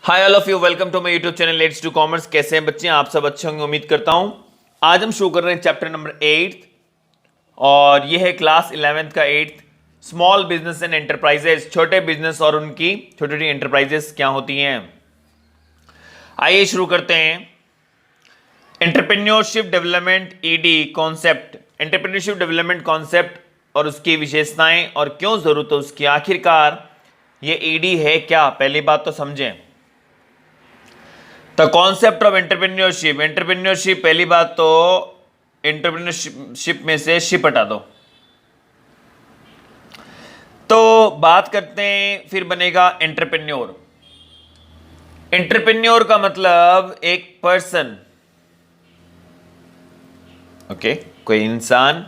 Hi all of you, welcome to my YouTube channel let's do commerce. कैसे हैं बच्चे? आप सब अच्छे होंगे उम्मीद करता हूं। आज हम शुरू कर रहे हैं चैप्टर नंबर 8 और यह है क्लास 11th का 8th small business and enterprises. छोटे बिजनेस और उनकी छोटी छोटी एंटरप्राइजेस क्या होती हैं। आइए शुरू करते हैं। Entrepreneurship development ED concept, entrepreneurship development concept और उसकी विशेषताएं और क्यों जरूरत है उसकी। आखिरकार ये ईडी है क्या, पहली बात तो समझें। The concept of entrepreneurship, entrepreneurship पहली बात तो एंटरप्रेन्योरशिप में से शिप हटा दो। तो बात करते हैं, फिर बनेगा एंटरप्रेन्योर। एंटरप्रेन्योर का मतलब एक पर्सन, ओके, कोई इंसान।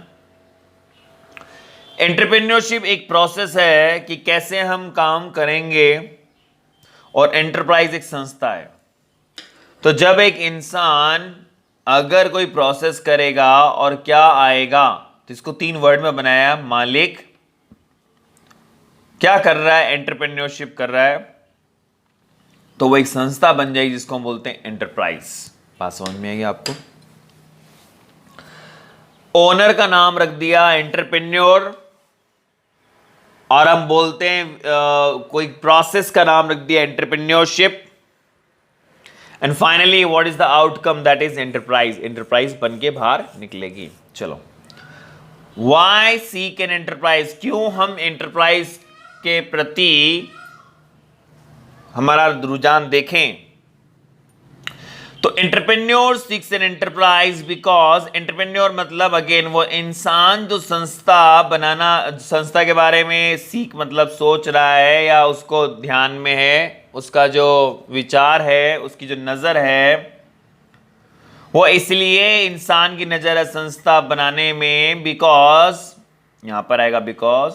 एंटरप्रेन्योरशिप एक प्रोसेस है कि कैसे हम काम करेंगे, और एंटरप्राइज एक संस्था है। तो जब एक इंसान अगर कोई प्रोसेस करेगा और क्या आएगा, तो इसको 3 वर्ड में बनाया। मालिक क्या कर रहा है, एंटरप्रेन्योरशिप कर रहा है, तो वो एक संस्था बन जाएगी जिसको हम बोलते हैं एंटरप्राइज। बात समझ में आएगी आपको। ओनर का नाम रख दिया एंटरप्रेन्योर, और हम बोलते हैं कोई प्रोसेस का नाम रख दिया entrepreneurship. And finally what is the outcome, that is enterprise. Enterprise बन के बाहर निकलेगी। चलो, वाई सीक एन एंटरप्राइज, क्यों हम एंटरप्राइज के प्रति हमारा रुझान देखें। तो entrepreneur seeks an enterprise because entrepreneur मतलब अगेन वो इंसान जो संस्था बनाना, संस्था के बारे में सीख मतलब सोच रहा है या उसको ध्यान में है, उसका जो विचार है, उसकी जो नजर है, वो इसलिए इंसान की नजर है संस्था बनाने में। बिकॉज यहां पर आएगा because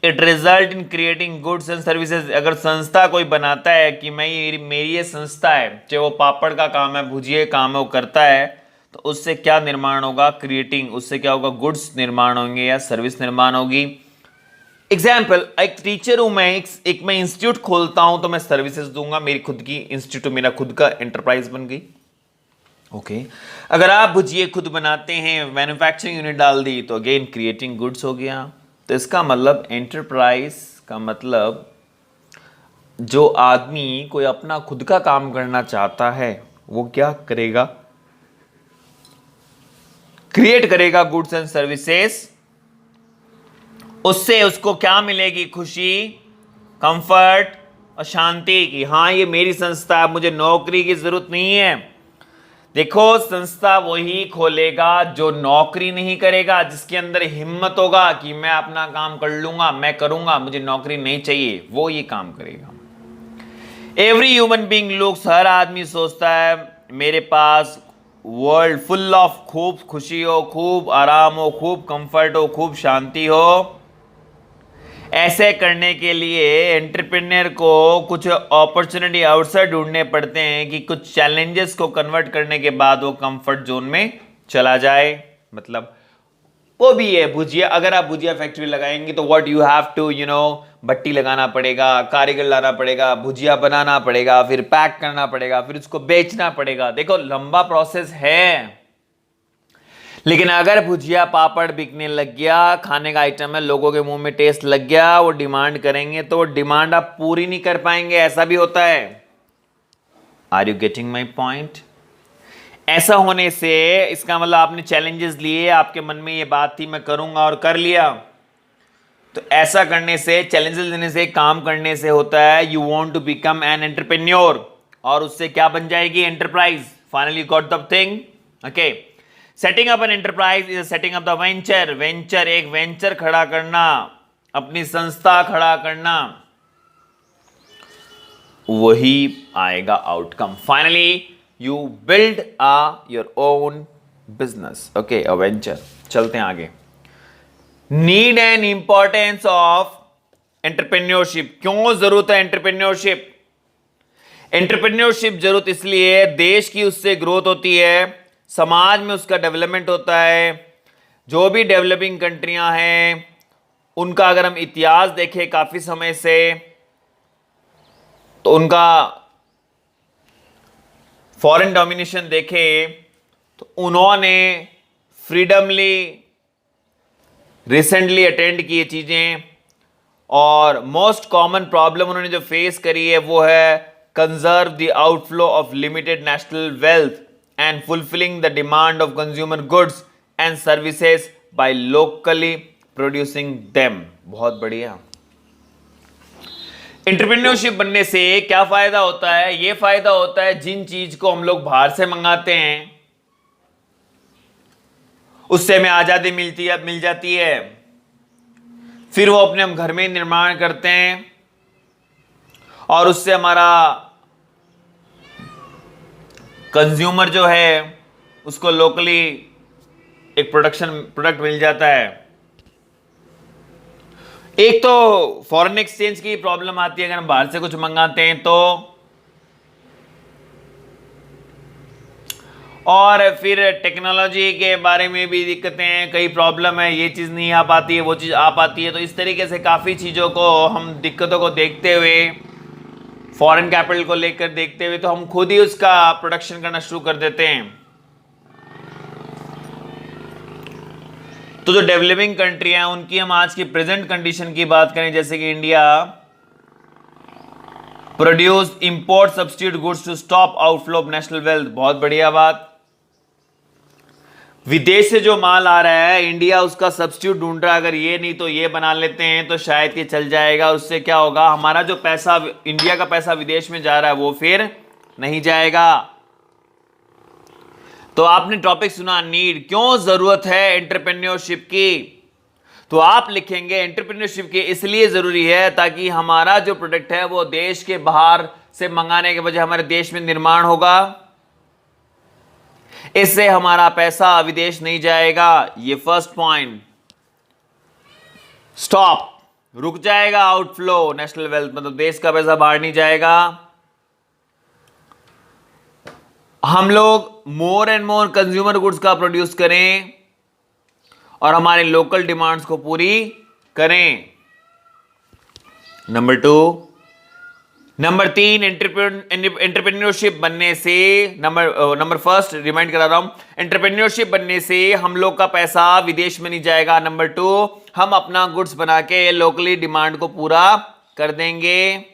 it result in creating goods and services. अगर संस्था कोई बनाता है कि मेरी ये संस्था है, चाहे वो पापड़ का काम है, भुजिए काम है, वो करता है, तो उससे क्या निर्माण होगा, क्रिएटिंग, उससे क्या होगा, गुड्स निर्माण होंगे या सर्विस निर्माण होगी। एग्जाम्पल, एक टीचर हूं मैं, एक मैं इंस्टीट्यूट खोलता हूं तो मैं सर्विसेज दूंगा, मेरी खुद की इंस्टीट्यूट, मेरा खुद का एंटरप्राइज बन गई। ओके अगर आप भुजिए खुद बनाते हैं, मैन्युफैक्चरिंग यूनिट डाल दी, तो अगेन क्रिएटिंग गुड्स हो गया। तो इसका मतलब एंटरप्राइज का मतलब जो आदमी कोई अपना खुद का काम करना चाहता है, वो क्या करेगा, क्रिएट करेगा गुड्स एंड सर्विसेज। उससे उसको क्या मिलेगी, खुशी, कंफर्ट और शांति की हाँ ये मेरी संस्था है, मुझे नौकरी की जरूरत नहीं है। देखो, संस्था वही खोलेगा जो नौकरी नहीं करेगा, जिसके अंदर हिम्मत होगा कि मैं अपना काम कर लूंगा, मैं करूंगा, मुझे नौकरी नहीं चाहिए, वो ये काम करेगा। एवरी ह्यूमन बीइंग लुक्स, हर आदमी सोचता है मेरे पास वर्ल्ड फुल ऑफ, खूब खुशी हो, खूब आराम हो, खूब कंफर्ट हो, खूब शांति हो। ऐसे करने के लिए एंटरप्रेन्योर को कुछ अपॉर्चुनिटी, अवसर ढूंढने पड़ते हैं कि कुछ चैलेंजेस को कन्वर्ट करने के बाद वो कंफर्ट जोन में चला जाए। मतलब वो भी है भुजिया, अगर आप भुजिया फैक्ट्री लगाएंगे तो व्हाट यू हैव टू भट्टी लगाना पड़ेगा, कारीगर लाना पड़ेगा, भुजिया बनाना पड़ेगा, फिर पैक करना पड़ेगा, फिर उसको बेचना पड़ेगा। देखो लंबा प्रोसेस है, लेकिन अगर भुजिया पापड़ बिकने लग गया, खाने का आइटम है, लोगों के मुंह में टेस्ट लग गया, वो डिमांड करेंगे, तो वो डिमांड आप पूरी नहीं कर पाएंगे, ऐसा भी होता है। Are you getting my point? ऐसा होने से इसका मतलब आपने चैलेंजेस लिए, आपके मन में ये बात थी मैं करूंगा और कर लिया। तो ऐसा करने से, चैलेंजेस लेने से, काम करने से होता है you want to become an entrepreneur, और उससे क्या बन जाएगी, enterprise. Finally got the thing. Okay, setting up an enterprise is setting up the venture. Venture, एक वेंचर खड़ा करना, अपनी संस्था खड़ा करना, वही आएगा outcome. Finally you build your own business, okay, a venture. चलते हैं आगे। Need and importance of entrepreneurship, क्यों जरूरत है एंटरप्रेन्योरशिप। एंटरप्रेन्योरशिप जरूरत इसलिए है, देश की उससे ग्रोथ होती है, समाज में उसका डेवलपमेंट होता है। जो भी डेवलपिंग कंट्रियां हैं उनका अगर हम इतिहास देखें काफी समय से, तो उनका फॉरेन डोमिनेशन देखें तो उन्होंने फ्रीडमली रिसेंटली अटेंड की ये चीजें, और मोस्ट कॉमन प्रॉब्लम उन्होंने जो फेस करी है वो है conserve the outflow of limited national wealth and fulfilling the demand of consumer goods and services by locally producing them. बहुत बढ़िया। एंटरप्रेन्योरशिप बनने से क्या फायदा होता है? ये फायदा होता है जिन चीज को हम लोग बाहर से मंगाते हैं उससे हमें आजादी मिल जाती है, फिर वो अपने हम घर में निर्माण करते हैं और उससे हमारा कंज्यूमर जो है उसको लोकली एक प्रोडक्ट मिल जाता है। एक तो फॉरेन एक्सचेंज की प्रॉब्लम आती है अगर हम बाहर से कुछ मंगाते हैं तो, और फिर टेक्नोलॉजी के बारे में भी दिक्कतें हैं, कई प्रॉब्लम है, ये चीज़ नहीं आ पाती है, वो चीज़ आ पाती है। तो इस तरीके से काफ़ी चीज़ों को हम दिक्कतों को देखते हुए, फॉरेन कैपिटल को लेकर देखते हुए, तो हम खुद ही उसका प्रोडक्शन करना शुरू कर देते हैं। तो जो डेवलपिंग कंट्री हैं उनकी हम आज की प्रेजेंट कंडीशन की बात करें, जैसे कि India produce import substitute goods to stop outflow of national wealth. बहुत बढ़िया बात। विदेश से जो माल आ रहा है इंडिया उसका सब्स्टिट्यूट ढूंढ रहा है, अगर ये नहीं तो ये बना लेते हैं तो शायद कि चल जाएगा। उससे क्या होगा, हमारा जो पैसा, इंडिया का पैसा विदेश में जा रहा है वो फिर नहीं जाएगा। तो आपने टॉपिक सुना नीड, क्यों जरूरत है एंटरप्रेन्योरशिप की, तो आप लिखेंगे एंटरप्रेन्योरशिप की इसलिए जरूरी है ताकि हमारा जो प्रोडक्ट है वो देश के बाहर से मंगाने के बजाय हमारे देश में निर्माण होगा, इससे हमारा पैसा विदेश नहीं जाएगा। ये फर्स्ट पॉइंट, स्टॉप, रुक जाएगा आउटफ्लो नेशनल वेल्थ, मतलब देश का पैसा बाहर नहीं जाएगा। हम लोग more and more consumer goods का प्रोड्यूस करें और हमारे लोकल डिमांड्स को पूरी करें। नंबर 2, नंबर 3, एंटरप्रेन्योरशिप बनने से, नंबर फर्स्ट रिमाइंड करा रहा हूं, एंटरप्रेन्योरशिप बनने से हम लोग का पैसा विदेश में नहीं जाएगा। नंबर 2, हम अपना गुड्स बना के लोकली डिमांड को पूरा कर देंगे।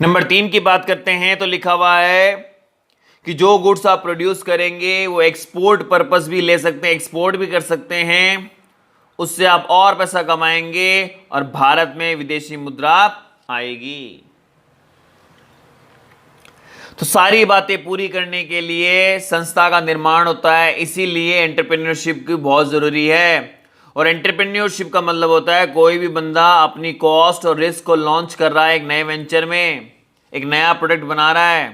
नंबर 3 की बात करते हैं तो लिखा हुआ है कि जो गुड्स आप प्रोड्यूस करेंगे वो एक्सपोर्ट पर्पस भी ले सकते हैं, एक्सपोर्ट भी कर सकते हैं, उससे आप और पैसा कमाएंगे और भारत में विदेशी मुद्रा आएगी। तो सारी बातें पूरी करने के लिए संस्था का निर्माण होता है, इसीलिए एंटरप्रेन्योरशिप की बहुत जरूरी है। और एंटरप्रेन्योरशिप का मतलब होता है कोई भी बंदा अपनी कॉस्ट और रिस्क को लॉन्च कर रहा है, एक नए वेंचर में एक नया प्रोडक्ट बना रहा है,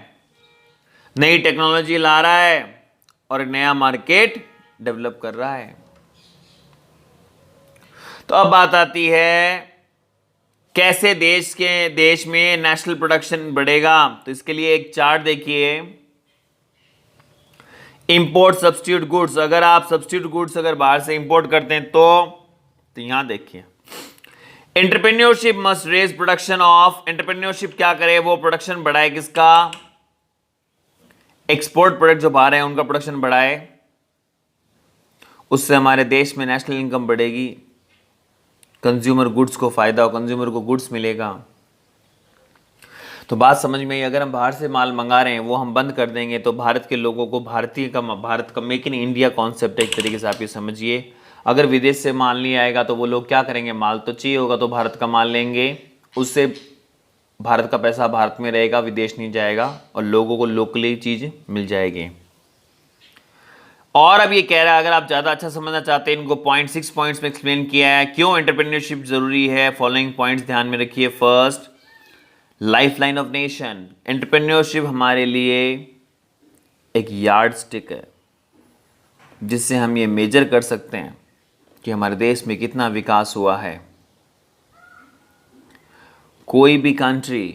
नई टेक्नोलॉजी ला रहा है और एक नया मार्केट डेवलप कर रहा है। तो अब बात आती है कैसे देश में नेशनल प्रोडक्शन बढ़ेगा। तो इसके लिए एक चार्ट देखिए, इंपोर्ट सब्स्टिट्यूट गुड्स। अगर आप सब्स्टिट्यूट गुड्स अगर बाहर से इंपोर्ट करते हैं तो यहां देखिए, entrepreneurship must raise production of, entrepreneurship क्या करे, वो प्रोडक्शन बढ़ाए, किसका, एक्सपोर्ट प्रोडक्ट जो बाहर है उनका प्रोडक्शन बढ़ाए, उससे हमारे देश में नेशनल इनकम बढ़ेगी, कंज्यूमर गुड्स को फायदा हो, कंज्यूमर को गुड्स मिलेगा। तो बात समझ में आई, अगर हम बाहर से माल मंगा रहे हैं वो हम बंद कर देंगे तो भारत के लोगों को भारत का मेक इन इंडिया कॉन्सेप्ट एक तरीके से आप ये समझिए, अगर विदेश से माल नहीं आएगा तो वो लोग क्या करेंगे, माल तो चाहिए होगा तो भारत का माल लेंगे, उससे भारत का पैसा भारत में रहेगा, विदेश नहीं जाएगा और लोगों को लोकली चीज मिल जाएगी। और अब ये कह रहा है, अगर आप ज़्यादा अच्छा समझना चाहते हैं, इनको 6 पॉइंट्स में एक्सप्लेन किया है क्यों एंटरप्रेन्योरशिप जरूरी है। फॉलोइंग पॉइंट्स ध्यान में रखिए। First, lifeline of nation, entrepreneurship हमारे लिए एक यार्ड स्टिक है जिससे हम ये मेजर कर सकते हैं कि हमारे देश में कितना विकास हुआ है। कोई भी कंट्री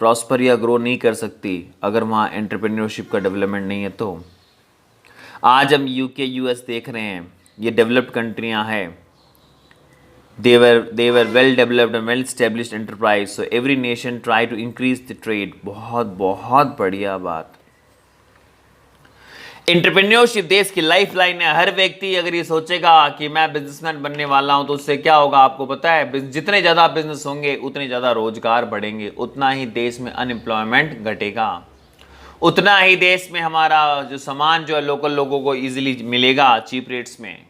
प्रॉस्पर या ग्रो नहीं कर सकती अगर वहाँ एंटरप्रेन्योरशिप का डेवलपमेंट नहीं है। तो आज हम यूके यूएस देख रहे हैं, ये डेवलप्ड कंट्रियाँ हैं, they were well developed and well established enterprise, so every nation try to increase the trade. बहुत बहुत बढ़िया बात। एंटरप्रेन्योरशिप देश की लाइफ लाइन है। हर व्यक्ति अगर ये सोचेगा कि मैं बिजनेसमैन बनने वाला हूं तो उससे क्या होगा आपको पता है? जितने ज्यादा बिजनेस होंगे उतने ज्यादा रोजगार बढ़ेंगे, उतना ही देश में अनएम्प्लॉयमेंट घटेगा, उतना ही देश में हमारा जो सामान जो है लोकल लोगों को इजीली मिलेगा चीप रेट्स में,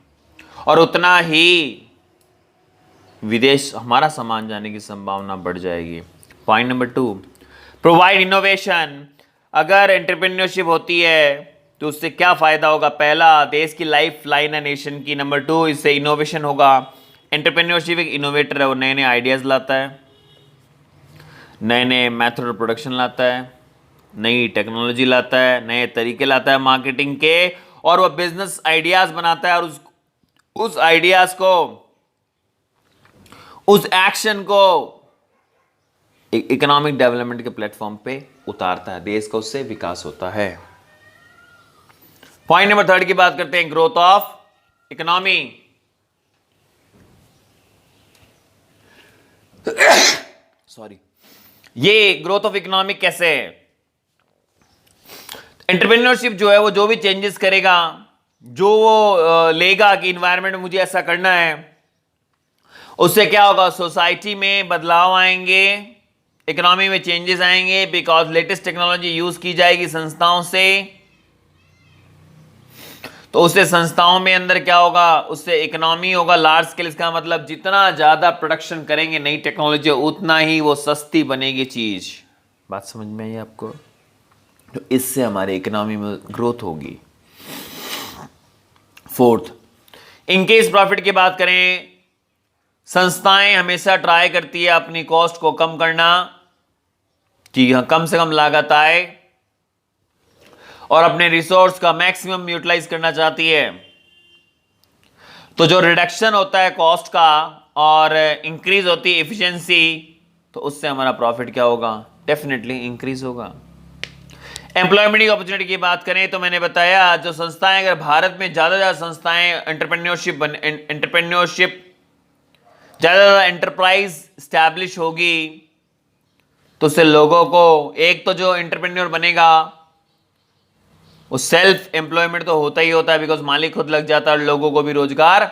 और उतना ही विदेश हमारा सामान जाने की संभावना बढ़ जाएगी। Point number 2, provide innovation. अगर एंटरप्रेन्योरशिप होती है तो उससे क्या फायदा होगा? पहला, देश की लाइफ लाइन है नेशन की। नंबर 2, इससे इनोवेशन होगा। एंटरप्रेन्योरशिप एक इनोवेटर है, वो नए नए आइडियाज लाता है, नए नए मेथड ऑफ प्रोडक्शन लाता है, नई टेक्नोलॉजी लाता है, नए तरीके लाता है मार्केटिंग के, और वो बिजनेस आइडियाज बनाता है और उस आइडियाज को, उस एक्शन को इकोनॉमिक डेवलपमेंट के प्लेटफॉर्म पे उतारता है, देश का उससे विकास होता है। पॉइंट नंबर 3 की बात करते हैं, ग्रोथ ऑफ इकोनॉमी। सॉरी, ये ग्रोथ ऑफ इकोनॉमी कैसे है? एंटरप्रेन्योरशिप जो है वो जो भी चेंजेस करेगा, जो वो लेगा कि इन्वायरमेंट में मुझे ऐसा करना है, उससे क्या होगा? सोसाइटी में बदलाव आएंगे, इकोनॉमी में चेंजेस आएंगे, बिकॉज लेटेस्ट टेक्नोलॉजी यूज की जाएगी संस्थाओं से, तो उससे संस्थाओं में अंदर क्या होगा? उससे इकोनॉमी होगा लार्ज स्केल। इसका मतलब जितना ज्यादा प्रोडक्शन करेंगे नई टेक्नोलॉजी, उतना ही वो सस्ती बनेगी चीज। बात समझ में आई आपको? तो इससे हमारे इकोनॉमी में ग्रोथ होगी। 4th, इनकेस प्रॉफिट की बात करें, संस्थाएं हमेशा ट्राई करती है अपनी कॉस्ट को कम करना, कि कम से कम लागत आए, और अपने रिसोर्स का मैक्सिमम यूटिलाइज करना चाहती है। तो जो रिडक्शन होता है कॉस्ट का और इंक्रीज होती है एफिशिएंसी, तो उससे हमारा प्रॉफिट क्या होगा? डेफिनेटली इंक्रीज होगा। एम्प्लॉयमेंट की अपॉर्चुनिटी की बात करें तो मैंने बताया, जो संस्थाएं, अगर भारत में ज्यादा ज्यादा संस्थाएं एंटरप्रेन्योरशिप ज्यादा ज्यादा एंटरप्राइज स्टैब्लिश होगी, तो उससे लोगों को, एक तो जो एंटरप्रेन्योर बनेगा वो सेल्फ एम्प्लॉयमेंट तो होता ही होता है, बिकॉज मालिक खुद लग जाता है और लोगों को भी रोजगार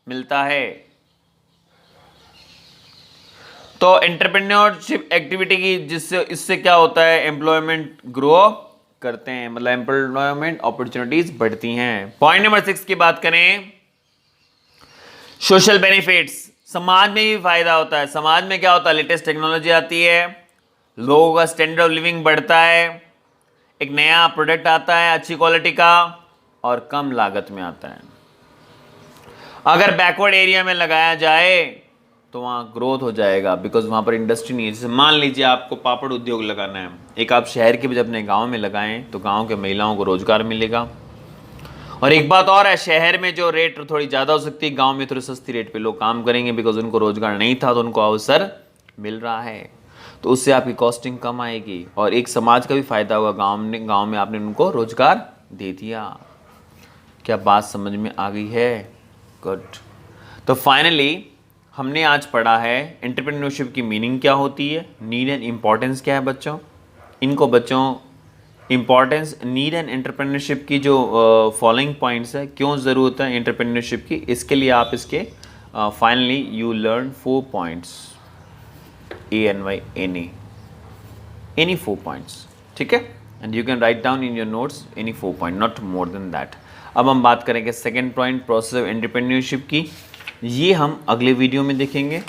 मिलता है। तो एंटरप्रेन्योरशिप एक्टिविटी की जिससे इससे क्या होता है? एम्प्लॉयमेंट ग्रो करते हैं, मतलब एम्प्लॉयमेंट अपॉर्चुनिटीज बढ़ती हैं। पॉइंट नंबर 6 की बात करें, सोशल बेनिफिट्स। समाज में भी फायदा होता है। समाज में क्या होता है? लेटेस्ट टेक्नोलॉजी आती है, लोगों का स्टैंडर्ड ऑफ लिविंग बढ़ता है, एक नया प्रोडक्ट आता है अच्छी क्वालिटी का और कम लागत में आता है। अगर बैकवर्ड एरिया में लगाया जाए तो वहाँ ग्रोथ हो जाएगा, बिकॉज वहाँ पर इंडस्ट्री नहीं है। जैसे मान लीजिए आपको पापड़ उद्योग लगाना है, एक आप शहर के बजाय अपने गांव में लगाएं तो गांव के महिलाओं को रोजगार मिलेगा। और एक बात और है, शहर में जो रेट थोड़ी ज़्यादा हो सकती है, गाँव में थोड़ी सस्ती रेट पे लोग काम करेंगे, बिकॉज उनको रोजगार नहीं था तो उनको अवसर मिल रहा है, तो उससे आपकी कॉस्टिंग कम आएगी और एक समाज का भी फायदा होगा। गांव में आपने उनको रोजगार दे दिया। क्या बात समझ में आ गई है? गुड। तो फाइनली हमने आज पढ़ा है एंटरप्रेन्योरशिप की मीनिंग क्या होती है, नीड एंड इम्पॉर्टेंस क्या है बच्चों। इनको बच्चों इम्पॉर्टेंस, नीड एंड एंटरप्रेन्योरशिप की जो फॉलोइंग पॉइंट्स है, क्यों ज़रूरत है एंटरप्रेन्योरशिप की, इसके लिए आप इसके finally you learn 4 points, ANY any 4 points, ठीक है, and you can write down in your notes any 4 point, not more than that. अब हम बात करेंगे second point, process of entrepreneurship की, ये हम अगले वीडियो में देखेंगे।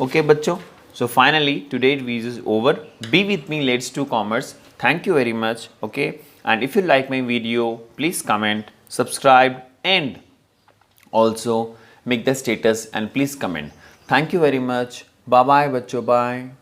ओके बच्चों, so finally today video is over. Be with me, let's to commerce. Thank you very much. Okay, and if you like my video please comment, subscribe and also make the status and please comment. Thank you very much. Bye bye बच्चों, bye.